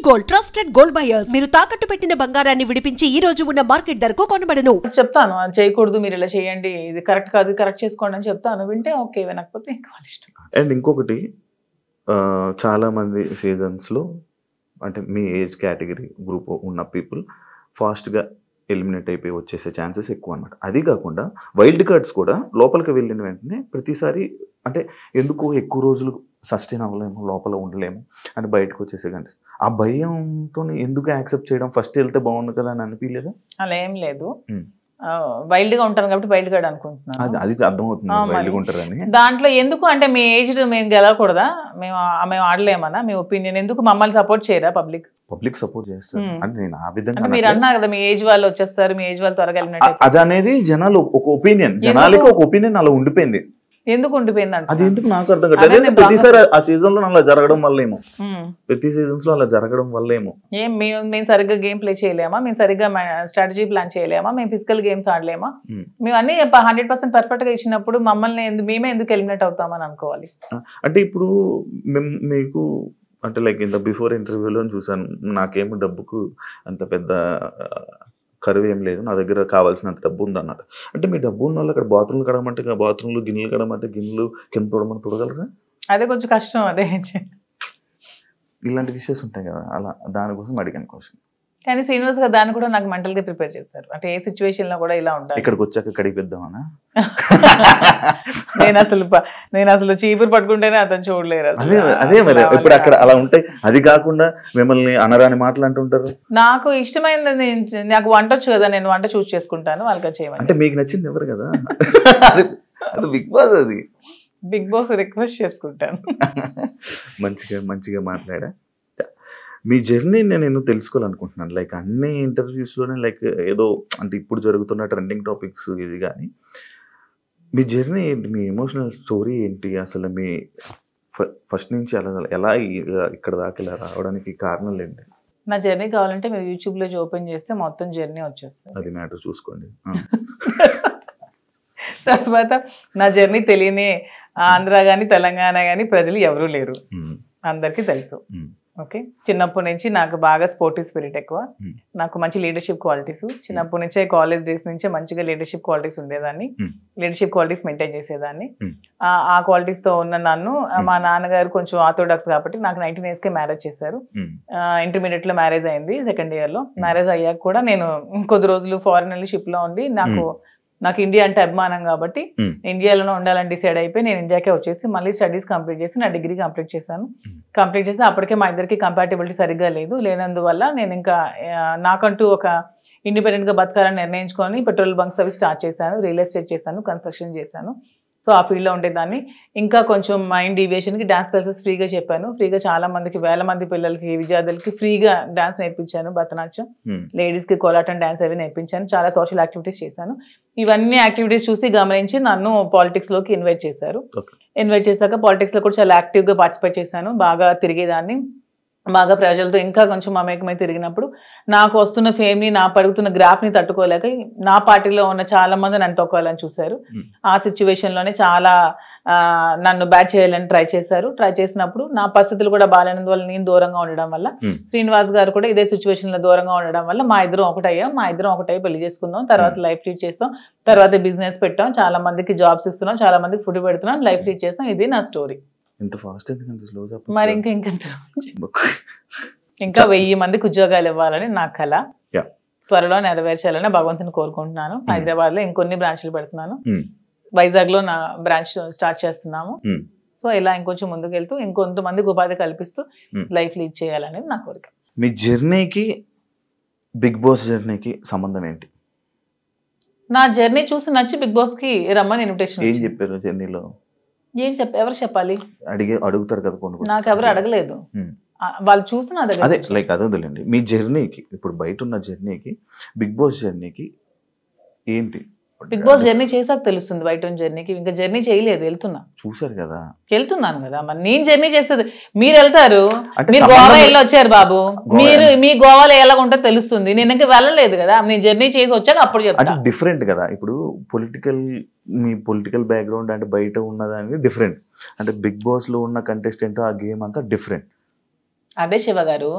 Gold trusted gold buyers మీరు తాకట్టు పెట్టిన బంగారాన్ని విడిపించి ఈ రోజు ఉన్న మార్కెట్ ధరకు కొనబడను. చెప్తాను అది చేయకూడదు, మీరు ఇలా చేయండి, ఇది కరెక్ట్ కాదు, కరెక్ట్ చేసుకోండి అని చెప్తాను. వింటే ఓకే, వినకపోతే ఇంకా వాళ్ళ ఇష్టం. అండ్ ఇంకొకటి చాలా మంది సీజన్స్లో అంటే మీ ఏజ్ కేటగిరీ గ్రూప్ ఉన్న పీపుల్ ఫాస్ట్గా ఎలిమినేట్ అయిపోయి వచ్చేసే ఛాన్సెస్ ఎక్కువ అనమాట. అది కాకుండా వైల్డ్ కార్డ్స్ కూడా లోపలికి వెళ్ళిన వెంటనే ప్రతిసారి అంటే ఎందుకు ఎక్కువ రోజులు సస్టైన్ అవ్వలేము, లోపల ఉండలేము అని బయటకు వచ్చేసే కానీ ఆ భయంతో ఎందుకు యాక్సెప్ట్ చేయడం, ఫస్ట్ వెళ్తే బాగుంది కదా అని అనిపించలేదా? అలా ఏం లేదు, వైల్డ్ గా ఉంటాను కాబట్టి వైల్డ్ కార్డ్ అనుకుంటున్నాను. అది అర్థమవుతుంది వైల్డ్గా ఉంటారని. దాంట్లో ఎందుకు అంటే మీ ఏజ్ మేము గెలవకూడదా, మేము ఆడలేమన్నా, మీ ఒపీనియన్ ఎందుకు మమ్మల్ని సపోర్ట్ చేయరా పబ్లిక్ సపోర్ట్ చేస్తారు అంటే నేను ఆ విధంగా మీరు అన్నారు కదా మీ ఏజ్ వాళ్ళు వచ్చేస్తారు, మీ ఏజ్ వాళ్ళు త్వరగా వెళ్ళినట్టు. అది అనేది జనాలు ఒక ఒపీనియన్, జనాలకి ఒక ఒపీనియన్ అలా ఉండిపోయింది. ఎందుకు ఉండిపోయింది అంటే అది ఎందుకు నాకు అర్థం కాదు. ప్రతిసారి ఆ సీజన్ లో అలా జరగడం వల్లేమో, ప్రతి సీజన్స్ లో అలా జరగడం వల్లేమో. మేము సరిగ్గా గేమ్ ప్లే చేయలేమా, మేము సరిగ్గా స్ట్రాటజీ ప్లాన్ చేయలేమా, మేము ఫిజికల్ గేమ్స్ ఆడలేమా, మేము అన్ని 100% పర్ఫెక్ట్ గా ఇచ్చినప్పుడు మమ్మల్ని మేమే ఎందుకు ఎలిమినేట్ అవుతామని అనుకోవాలి. అంటే ఇప్పుడు మీకు అంటే లైక్ ఇంత బిఫోర్ ఇంటర్వ్యూలో చూసాను, నాకేమో డబ్బుకు అంత పెద్ద కరువు ఏం లేదు, నా దగ్గర కావాల్సినంత డబ్బు ఉంది అన్నట్టు. అంటే మీ డబ్బు ఉన్న వాళ్ళు అక్కడ బాత్రూమ్లు కడమంటే బాత్రూమ్లు, గిన్నెలు కడమంటే గిన్నెలు, కింద తోడమని తోడగలరా? అదే కొంచెం కష్టం. అదే ఇలాంటి విషయాలు ఉంటాయి కదా, అలా దానికోసం అడిగాను క్వశ్చన్. కానీ శ్రీనివాస్ గారు దాన్ని కూడా నాకు మెంటల్ గా ప్రిపేర్ చేశారు. అంటే ఏ సిచ్యువేషన్ లో కూడా ఇలా ఉంటాయి. ఇక్కడికి వచ్చాక కడిగిద్దామనా? నేను అసలు చీపురు పట్టుకుంటేనే అతను చూడలేరు. అదే మరి ఇప్పుడు అక్కడ అలా ఉంటాయి. అది కాకుండా మిమ్మల్ని అనరాని మాటలు అంటుంటారు. నాకు ఇష్టమైనది, నాకు వంట వచ్చు కదా, నేను వంట చూస్ చేసుకుంటాను, వాళ్ళకి చేయమని. అంటే మీకు నచ్చింది ఎవరు కదా, అది బిగ్ బాస్, అది బిగ్ బాస్ రిక్వెస్ట్ చేసుకుంటాను. మంచిగా మాట్లాడా. మీ జర్నీ నేను తెలుసుకోవాలనుకుంటున్నాను. లైక్ అన్ని ఇంటర్వ్యూస్లోనే లైక్ ఏదో అంటే ఇప్పుడు జరుగుతున్న ట్రెండింగ్ టాపిక్స్ ఇది, కానీ మీ జర్నీ ఏంటి, మీ ఎమోషనల్ స్టోరీ ఏంటి, అసలు మీ ఫస్ట్ నుంచి ఎలా ఇక్కడ దాకా ఇలా రావడానికి కారణాలు ఏంటి? నా జర్నీ కావాలంటే మీరు యూట్యూబ్లో ఓపెన్ చేస్తే మొత్తం జర్నీ వచ్చేస్తుంది. అది మ్యాటర్ చూసుకోండి. తర్వాత నా జర్నీ తెలియని ఆంధ్ర కానీ తెలంగాణ కానీ ప్రజలు ఎవరూ లేరు, అందరికీ తెలుసు. ఓకే, చిన్నప్పటి నుంచి నాకు బాగా స్పోర్టివ్ స్పిరిట్ ఎక్కువ, నాకు మంచి లీడర్షిప్ క్వాలిటీస్ చిన్నప్పటి నుంచే, కాలేజ్ డేస్ నుంచే మంచిగా లీడర్షిప్ క్వాలిటీస్ ఉండేదాన్ని, లీడర్షిప్ క్వాలిటీస్ మెయింటైన్ చేసేదాన్ని. ఆ క్వాలిటీస్ తో ఉన్న నన్ను మా నాన్నగారు కొంచెం ఆర్థోడాక్స్ కాబట్టి నాకు 19 years కే మ్యారేజ్ చేశారు. ఇంటర్మీడియట్ లో మ్యారేజ్ అయింది, సెకండ్ ఇయర్ లో. మ్యారేజ్ అయ్యాక కూడా నేను కొద్ది రోజులు ఫారెన్ వెళ్ళి షిప్ లో ఉండి, నాకు ఇండియా అంటే అభిమానం కాబట్టి ఇండియాలోనే ఉండాలని డిసైడ్ అయిపోయి నేను ఇండియాకే వచ్చేసి మళ్ళీ స్టడీస్ కంప్లీట్ చేసి నా డిగ్రీ కంప్లీట్ చేశాను. కంప్లీట్ చేసి అప్పటికే మా ఇద్దరికి కంపాటబిలిటీ సరిగ్గా లేనందువల్ల నేను ఇంకా నాకంటూ ఒక ఇండిపెండెంట్గా బతకాలని నిర్ణయించుకొని పెట్రోల్ బంక్స్ అవి స్టార్ట్ చేశాను, రియల్ ఎస్టేట్ చేశాను, కన్స్ట్రక్షన్ చేశాను. సో ఆ ఫీల్డ్లో ఉండేదాన్ని. ఇంకా కొంచెం మైండ్ డీవియేషన్కి డాన్స్ క్లాసెస్ ఫ్రీగా చెప్పాను. ఫ్రీగా చాలా మందికి, వేల మంది పిల్లలకి, విద్యార్థులకి ఫ్రీగా డాన్స్ నేర్పించాను, భరతనాట్యం, లేడీస్కి కోలాటం డాన్స్ అవి నేర్పించాను, చాలా సోషల్ యాక్టివిటీస్ చేశాను. ఇవన్నీ యాక్టివిటీస్ చూసి గమనించి నన్ను పాలిటిక్స్లోకి ఇన్వైట్ చేశారు. ఇన్వైట్ చేశాక పాలిటిక్స్లో కూడా చాలా యాక్టివ్గా పార్టిసిపేట్ చేశాను, బాగా తిరిగేదాన్ని, బాగా ప్రజలతో ఇంకా కొంచెం మమేకమై తిరిగినప్పుడు నాకు వస్తున్న ఫేమ్ని, నా పడుగుతున్న గ్రాఫ్ని తట్టుకోలేక నా పార్టీలో ఉన్న చాలా మంది నన్ను తొక్కాలని చూశారు. ఆ సిచ్యువేషన్లోనే చాలా నన్ను బ్యాట్ చేయాలని ట్రై చేశారు. ట్రై చేసినప్పుడు నా పరిస్థితులు కూడా బాగాలేనందువల్ల, నేను దూరంగా ఉండడం వల్ల, శ్రీనివాస్ గారు కూడా ఇదే సిచ్యువేషన్లో దూరంగా ఉండడం వల్ల మా ఇద్దరం ఒకటై పెళ్లి చేసుకుందాం, తర్వాత లైఫ్ లీడ్ చేస్తాం, తర్వాత బిజినెస్ పెట్టాం, చాలా మందికి జాబ్స్ ఇస్తున్నాం, చాలా మందికి ఫుడ్ పెడుతున్నాం, లైఫ్ లీడ్ చేస్తాం. ఇది నా స్టోరీ. మరి ఇంకా 1000 మందికి ఉద్యోగాలు ఇవ్వాలని నా కళ, త్వరలో నెరవేర్చాలని భగవంతుని కోరుకుంటున్నాను. హైదరాబాద్ లో ఇంకొన్ని బ్రాంచ్లు పెడుతున్నాను, వైజాగ్ లో నా బ్రాంచ్ స్టార్ట్ చేస్తున్నాము. సో ఇలా ఇంకొంచెం ముందుకు వెళ్తూ ఇంకొంతమందికి ఉపాధి కల్పిస్తూ లైఫ్ లీడ్ చేయాలనేది నా కోరిక. మీ జర్నీకి బిగ్ బాస్ జర్నీకి సంబంధం ఏంటి? నా జర్నీ చూసి నచ్చి బిగ్ బాస్ కి రమ్మని ఇన్విటేషన్. ఏం చెప్పారు జర్నీలో? ఎవరు చెప్పాలి? అడుగుతారు కదా కొన్ని. నాకు ఎవరు అడగలేదు, వాళ్ళు చూసి నా దగ్గర. అదే లైక్ అదే వదిలేండి. మీ జర్నీకి, ఇప్పుడు బయట ఉన్న జర్నీకి బిగ్ బాస్ జర్నీకి ఏంటి? బిగ్ బాస్ జర్నీ చేసాక తెలుస్తుంది బయట జర్నీకి. ఇంకా జర్నీ చేయలేదు, చూసారు కదా, వెళ్తున్నాను కదా. మరి నేను జర్నీ చేస్తుంది, మీరు వెళ్తారు, మీరు గోవా వెళ్ళి వచ్చారు బాబు, మీరు మీ గోవాలో ఎలా ఉంటుందో తెలుస్తుంది. నేను ఇంకా వెళ్ళలేదు కదా, నేను జర్నీ చేసి వచ్చాక అప్పుడు చెప్తాను. డిఫరెంట్ కదా. ఇప్పుడు మీ పొలిటికల్ బ్యాక్గ్రౌండ్ అంటే బయట ఉన్నదానికి డిఫరెంట్, అంటే బిగ్ బాస్ లో ఉన్న కంటెస్టెంట్ ఆ గేమ్ అంతా డిఫరెంట్. అదే శివ గారు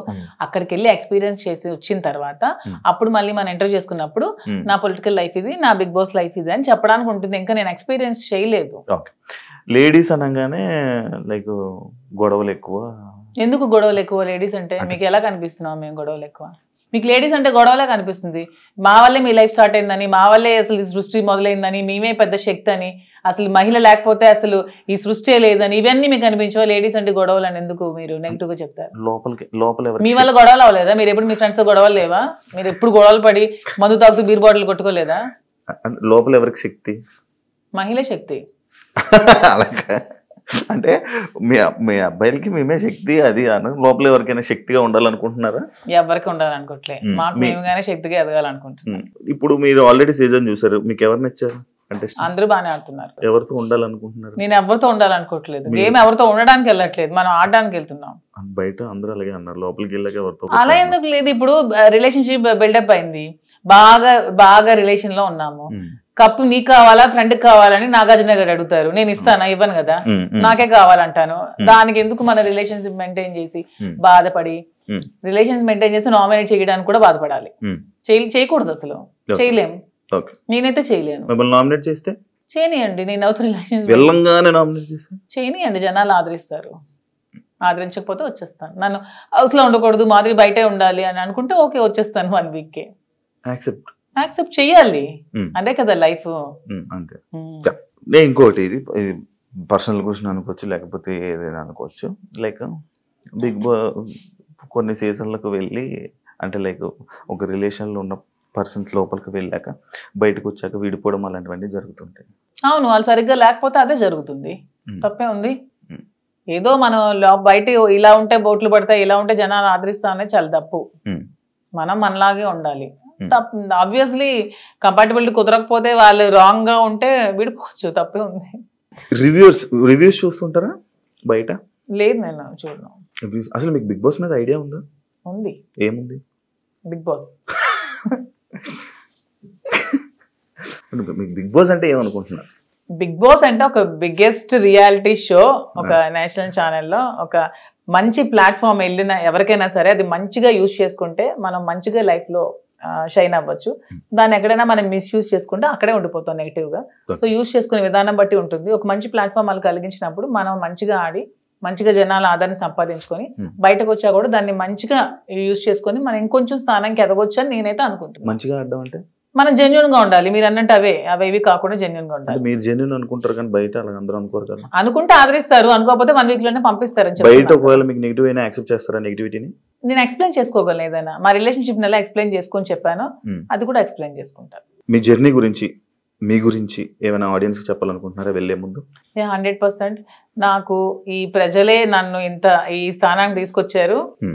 అక్కడికి వెళ్ళి ఎక్స్పీరియన్స్ చేసి వచ్చిన తర్వాత అప్పుడు మళ్ళీ మనం ఇంటర్వ్యూ చేసుకున్నప్పుడు నా పొలిటికల్ లైఫ్ ఇది, నా బిగ్ బాస్ లైఫ్ ఇది అని చెప్పడానికి ఉంటుంది. ఇంకా నేను ఎక్స్పీరియన్స్ చేయలేదు. లేడీస్ అనగానే లైక్ గొడవలు ఎక్కువ. ఎందుకు గొడవలు ఎక్కువ? లేడీస్ అంటే మీకు ఎలా కనిపిస్తున్నాం మేము గొడవలు ఎక్కువ? మీకు లేడీస్ అంటే గొడవలే కనిపిస్తుంది. మా వల్లే మీ లైఫ్ స్టార్ట్ అయిందని, మా వల్లే అసలు ఈ సృష్టి మొదలైందని, మేమే పెద్ద శక్తి అని, అసలు మహిళ లేకపోతే అసలు ఈ సృష్టి లేదని, ఇవన్నీ మీకు అనిపించవా? లేడీస్ అంటే గొడవలు అని ఎందుకు మీరు నెగిటివ్ గా చెప్తారు? లోపల మీ వల్ల గొడవలు అవ్వలేదా? మీరు ఎప్పుడు మీ ఫ్రెండ్స్ తో గొడవలు లేవా? మీరు ఎప్పుడు గొడవలు పడి మందు తాగుతూ బీర్ బాటిల్ కొట్టుకోలేదా? లోపల ఎవరికి శక్తి? మహిళ శక్తి. అంటే మీ అబ్బాయిలకి మేమే శక్తి అది అను, లోపల ఎవరికైనా శక్తిగా ఉండాలనుకుంటున్నారా? ఎవరికి ఉండాలనుకోవట్లే, మాకు మేముగానే శక్తిగా ఎదగాలనుకుంటున్నాం. ఇప్పుడు మీరు ఆల్రెడీ సీజన్ చూసారు, మీకు ఎవరు నచ్చారు? అంటే అందరూ బాగానే ఆడుతున్నారు. ఎవరితో ఉండాలనుకుంటున్నారు? నేను ఎవరితో ఉండాలనుకోవట్లేదు. గేమ్ ఎవరితో ఉండడానికి వెళ్ళట్లేదు, మనం ఆడడానికి వెళ్తున్నాం. బయట అందరూ అలాగే అన్నారు, లోపలికి వెళ్ళాక ఎవరితో? అలా ఎందుకు లేదు. ఇప్పుడు రిలేషన్షిప్ బిల్డప్ అయింది, బాగా రిలేషన్ లో ఉన్నాము. కప్పు నీకు కావాలా ఫ్రెండ్కి కావాలని నాగార్జున గారు అడుగుతారు, నేను ఇస్తానా? ఇవ్వను కదా, నాకే కావాలంటాను. దానికి ఎందుకు మన రిలేషన్షిప్ మెయింటైన్ చేసి బాధపడి, రిలేషన్స్ మెయింటైన్ చేసి నామినేట్ చేయడానికి కూడా బాధపడాలి? చేయకూడదు, అసలు చేయలేము. నేనైతే చేయలేను. నామినేట్ చేస్తే చేయనియండి, నేను అవుతా రిలేషన్స్ చేయనియండి, జనాలు ఆదరిస్తారు. ఆదరించకపోతే వచ్చేస్తాను. నన్ను హౌస్ లో ఉండకూడదు, మాదిరి బయటే ఉండాలి అని అనుకుంటే ఓకే, వచ్చేస్తాను 1 week. యాక్సెప్ట్ చెయ్యాలి, అదే కదా లైఫ్. అంతే. నేను ఇంకోటి, ఇది పర్సనల్ క్వశ్చన్ అనుకోవచ్చు, లేకపోతే ఏదైనా అనుకోవచ్చు. లైక్ బిగ్ బాస్ కొన్ని సీజన్లకు వెళ్ళి, అంటే లైక్ ఒక రిలేషన్లో ఉన్న పర్సన్స్ లోపలికి వెళ్ళాక బయటకు వచ్చాక విడిపోవడం అలాంటివన్నీ జరుగుతుంటాయి. అవును, వాళ్ళు సరిగ్గా లేకపోతే అదే జరుగుతుంది. తప్పే ఉంది. ఏదో మనం బయట ఇలా ఉంటే బోట్లు పడతాయి, ఇలా ఉంటే జనాలు ఆదరిస్తా అనేది చాలా తప్పు. మనం మనలాగే ఉండాలి. ఆబ్వియస్లీ కంపాటబిలిటీ కుదరకపోతే వాళ్ళు రాంగ్ గా ఉంటే విడిపోవచ్చు, తప్పే ఉంది. రివ్యూస్ చూస్తుంటారా బయట? లేదు, నేను చూడను. అసలు మీకు బిగ్ బాస్ మీద ఐడియా ఉందా? ఉంది. ఏముంది? Bigg Boss. మీకు బిగ్ బాస్ అంటే ఏమనుకుంటున్నారు? బిగ్ బాస్ అంటే ఒక బిగ్గెస్ట్ రియాలిటీ షో, ఒక నేషనల్ ఛానల్లో ఒక మంచి ప్లాట్ఫామ్. వెళ్ళిన ఎవరికైనా సరే అది మంచిగా యూజ్ చేసుకుంటే మనం మంచిగా లైఫ్ లో షైన్ అవ్వచ్చు. దాన్ని ఎక్కడైనా మనం మిస్యూజ్ చేసుకుంటే అక్కడే ఉండిపోతాం నెగిటివ్ గా. సో యూజ్ చేసుకునే విధానం బట్టి ఉంటుంది. ఒక మంచి ప్లాట్ఫామ్ వాళ్ళు కలిగించినప్పుడు మనం మంచిగా ఆడి మంచిగా జనాల ఆదరణ సంపాదించుకొని బయటకు వచ్చా కూడా దాన్ని మంచిగా యూజ్ చేసుకొని మనం ఇంకొంచెం స్థానానికి ఎదగొచ్చు అని నేనైతే అనుకుంటున్నాను. మంచిగా ఆడడం అంటే మనం జెన్యున్ గా ఉండాలి. మీరు అన్నట్టు అవేవి కాకుండా జెన్యున్ గా ఉండాలి. మీరు జెన్యున్ అనుకుంటారు కానీ బయట అలా అందరూ అనుకోరు కదా. అనుకుంటే ఆదరిస్తారు, అనుకోకపోతే 1 week లోనే పంపిస్తారు. బయట ఒకవేళ మీకు నెగిటివ్ అయినా యాక్సెప్ట్ చేస్తారా? నెగిటివిటీని నేను ఎక్స్ప్లెయిన్ చేసుకోగలను. ఏదైనా మా రిలేషన్షిప్ ఎలా ఎక్స్ప్లెయిన్ చేసుకొని చెప్పాను, అది కూడా ఎక్స్ప్లెయిన్ చేసుకుంటాను. మీ జర్నీ గురించి, మీ గురించి ఏమైనా ఆడియన్స్ చెప్పాలనుకుంటున్నారా వెళ్ళే ముందు? 100% నాకు ఈ ప్రజలే నన్ను ఇంత ఈ స్థానానికి తీసుకొచ్చారు.